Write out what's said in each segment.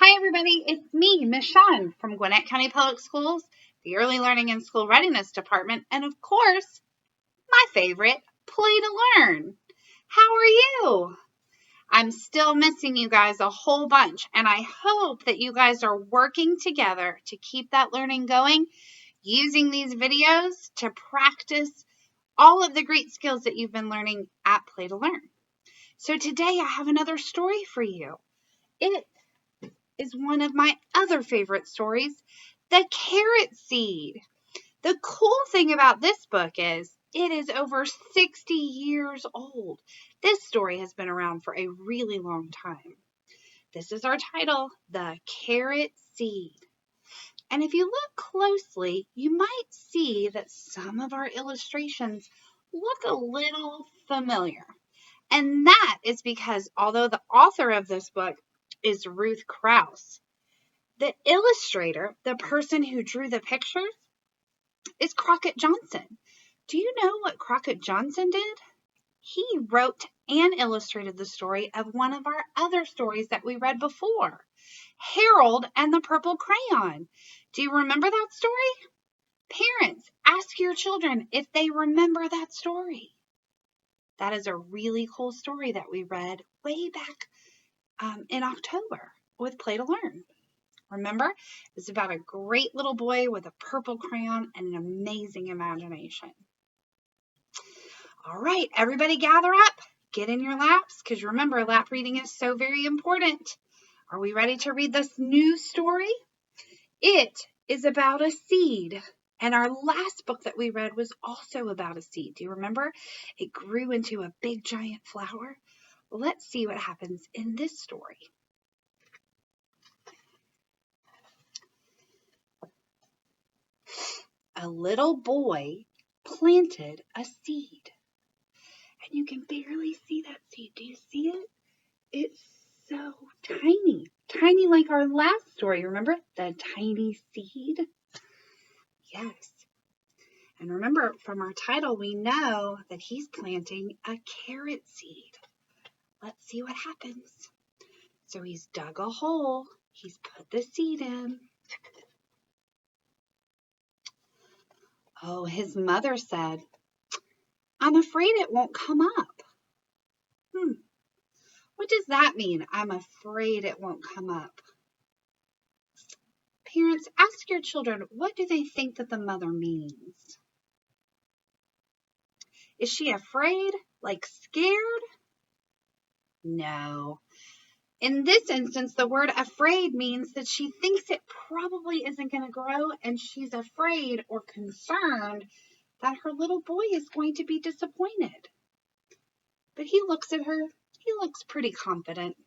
Hi, everybody. It's me, Miss Shawn from Gwinnett County Public Schools, the Early Learning and School Readiness Department, and of course, my favorite, Play to Learn. How are you? I'm still missing you guys a whole bunch, and I hope that you guys are working together to keep that learning going, using these videos to practice all of the great skills that you've been learning at Play to Learn. So today I have another story for you. It is one of my other favorite stories, The Carrot Seed. The cool thing about this book is it is over 60 years old. This story has been around for a really long time. This is our title, The Carrot Seed. And if you look closely, you might see that some of our illustrations look a little familiar. And that is because although the author of this book is Ruth Krause, the illustrator, the person who drew the pictures, is Crockett Johnson. Do you know what Crockett Johnson did? He wrote and illustrated the story of one of our other stories that we read before, Harold and the Purple Crayon. Do you remember that story? Parents, ask your children if they remember that story. That is a really cool story that we read way back in October with Play to Learn. Remember, it's about a great little boy with a purple crayon and an amazing imagination. All right, everybody gather up, get in your laps, because remember, lap reading is so very important. Are we ready to read this new story? It is about a seed. And our last book that we read was also about a seed. Do you remember? It grew into a big giant flower. Well, let's see what happens in this story. A little boy planted a seed. And you can barely see that seed. Do you see it? It's so tiny. Tiny like our last story. Remember the tiny seed? Yes. And remember, from our title, we know that he's planting a carrot seed. Let's see what happens. So he's dug a hole. He's put the seed in. Oh, his mother said, I'm afraid it won't come up. What does that mean? I'm afraid it won't come up. Parents, ask your children, what do they think that the mother means? Is she afraid? Like scared? No. In this instance, the word afraid means that she thinks it probably isn't going to grow, and she's afraid or concerned that her little boy is going to be disappointed. But he looks at her. He looks pretty confident.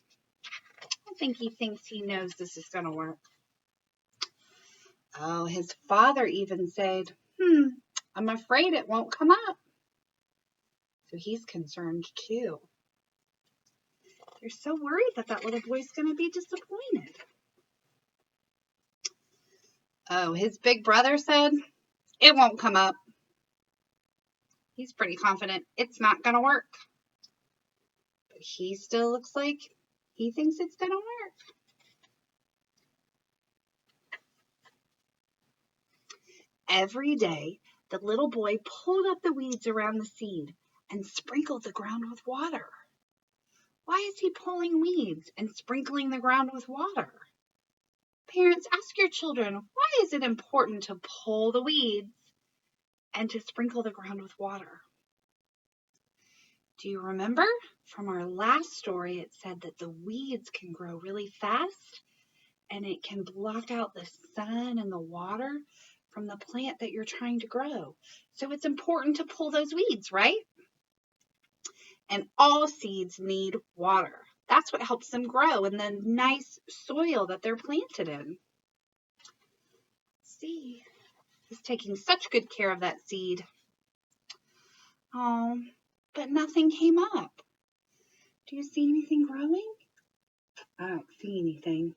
I think he thinks he knows this is going to work. Oh, his father even said, I'm afraid it won't come up. So he's concerned too. They're so worried that that little boy's going to be disappointed. Oh, his big brother said, it won't come up. He's pretty confident it's not going to work. But he still looks like he thinks it's going to work. Every day, the little boy pulled up the weeds around the seed and sprinkled the ground with water. Why is he pulling weeds and sprinkling the ground with water? Parents, ask your children, why is it important to pull the weeds and to sprinkle the ground with water? Do you remember from our last story, it said that the weeds can grow really fast and it can block out the sun and the water from the plant that you're trying to grow. So it's important to pull those weeds, right? And all seeds need water. That's what helps them grow in the nice soil that they're planted in. See, he's taking such good care of that seed. Oh, but nothing came up. Do you see anything growing? I don't see anything.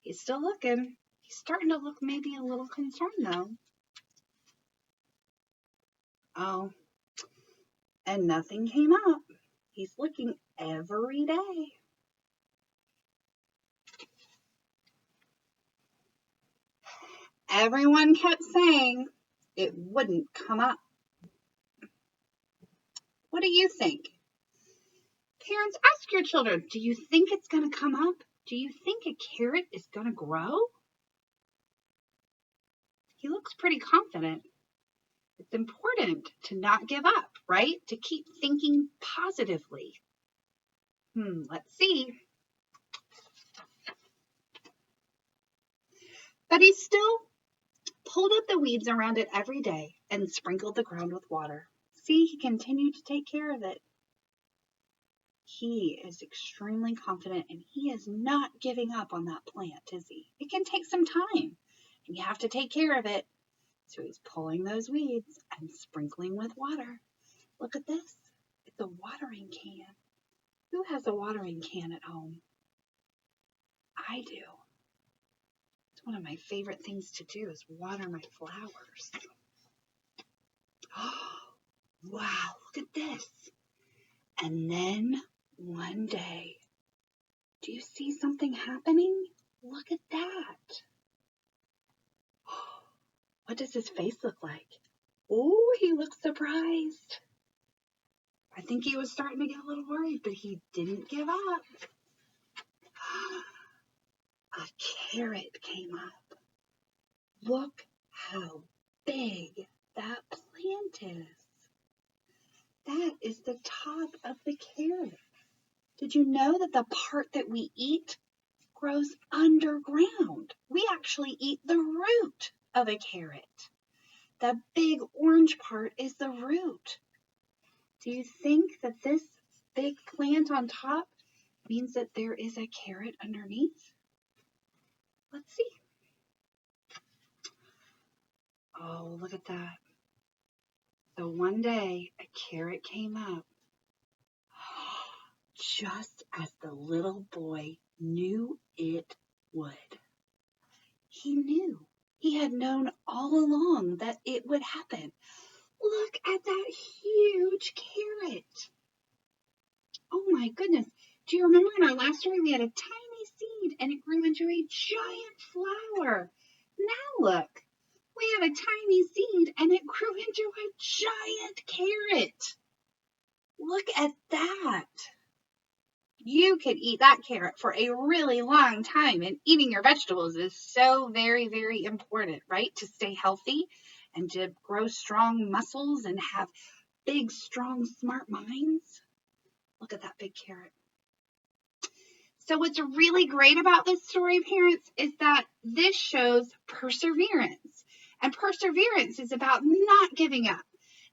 He's still looking. He's starting to look maybe a little concerned though. Oh, and nothing came up. He's looking every day. everyone kept saying it wouldn't come up. What do you think? Parents, ask your children, do you think it's going to come up? Do you think a carrot is going to grow? He looks pretty confident. It's important to not give up, right? To keep thinking positively. Let's see. But he still pulled up the weeds around it every day and sprinkled the ground with water. See, he continued to take care of it. He is extremely confident, and he is not giving up on that plant, is he? It can take some time, and you have to take care of it. So he's pulling those weeds and sprinkling with water. Look at this. It's a watering can. Who has a watering can at home? I do. It's one of my favorite things to do is water my flowers. Oh, wow, look at this. And then one day, do you see something happening? Look at that. What does his face look like? Oh, he looks surprised. I think he was starting to get a little worried, but he didn't give up. A carrot came up. Look how big that plant is. That is the top of the carrot. Did you know that the part that we eat grows underground? We actually eat the root of a carrot. The big orange part is the root. Do you think that this big plant on top means that there is a carrot underneath? Let's see. Oh, look at that. So one day a carrot came up just as the little boy knew it would. He knew. He had known all along that it would happen. Look at that huge carrot. Oh my goodness. Do you remember in our last story we had a tiny seed and it grew into a giant flower? Now look, we have a tiny seed and it grew into a giant carrot. Look at that. You could eat that carrot for a really long time, and eating your vegetables is so very, very important, right? To stay healthy and to grow strong muscles and have big, strong, smart minds. Look at that big carrot. So what's really great about this story, parents, is that this shows perseverance. And perseverance is about not giving up,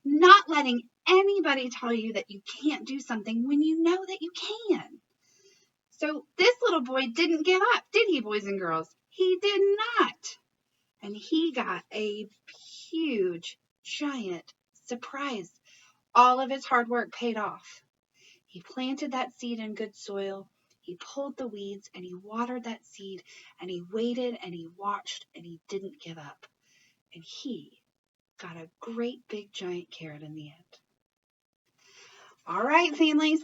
not letting anybody tell you that you can't do something when you know that you can. So this little boy didn't give up, did he, boys and girls? He did not. And he got a huge, giant surprise. All of his hard work paid off. He planted that seed in good soil. He pulled the weeds and he watered that seed and he waited and he watched and he didn't give up. And he got a great big giant carrot in the end. All right, families.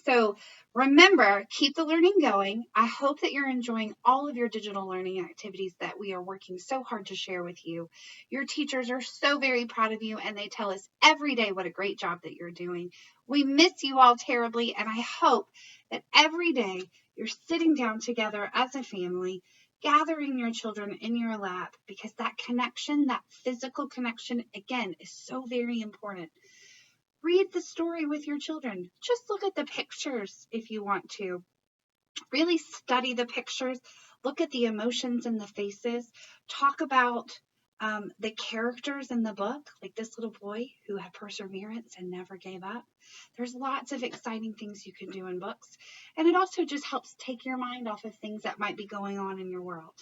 So remember, keep the learning going. I hope that you're enjoying all of your digital learning activities that we are working so hard to share with you. Your teachers are so very proud of you, and they tell us every day what a great job that you're doing. We miss you all terribly, and I hope that every day you're sitting down together as a family, gathering your children in your lap, because that connection, that physical connection, again, is so very important. Read the story with your children. Just look at the pictures if you want to. Really study the pictures. Look at the emotions in the faces. Talk about the characters in the book, like this little boy who had perseverance and never gave up. There's lots of exciting things you can do in books. And it also just helps take your mind off of things that might be going on in your world.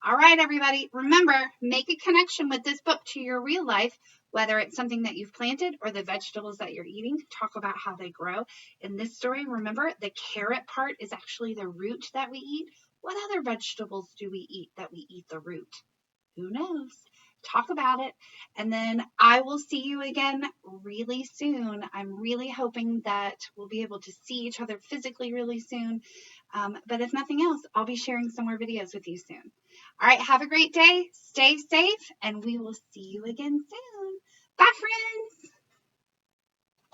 All right, everybody, remember, make a connection with this book to your real life, whether it's something that you've planted or the vegetables that you're eating. Talk about how they grow. In this story, remember, the carrot part is actually the root that we eat. What other vegetables do we eat that we eat the root? Who knows? Talk about it. And then I will see you again really soon. I'm really hoping that we'll be able to see each other physically really soon. But if nothing else, I'll be sharing some more videos with you soon. All right, have a great day. Stay safe, and we will see you again soon.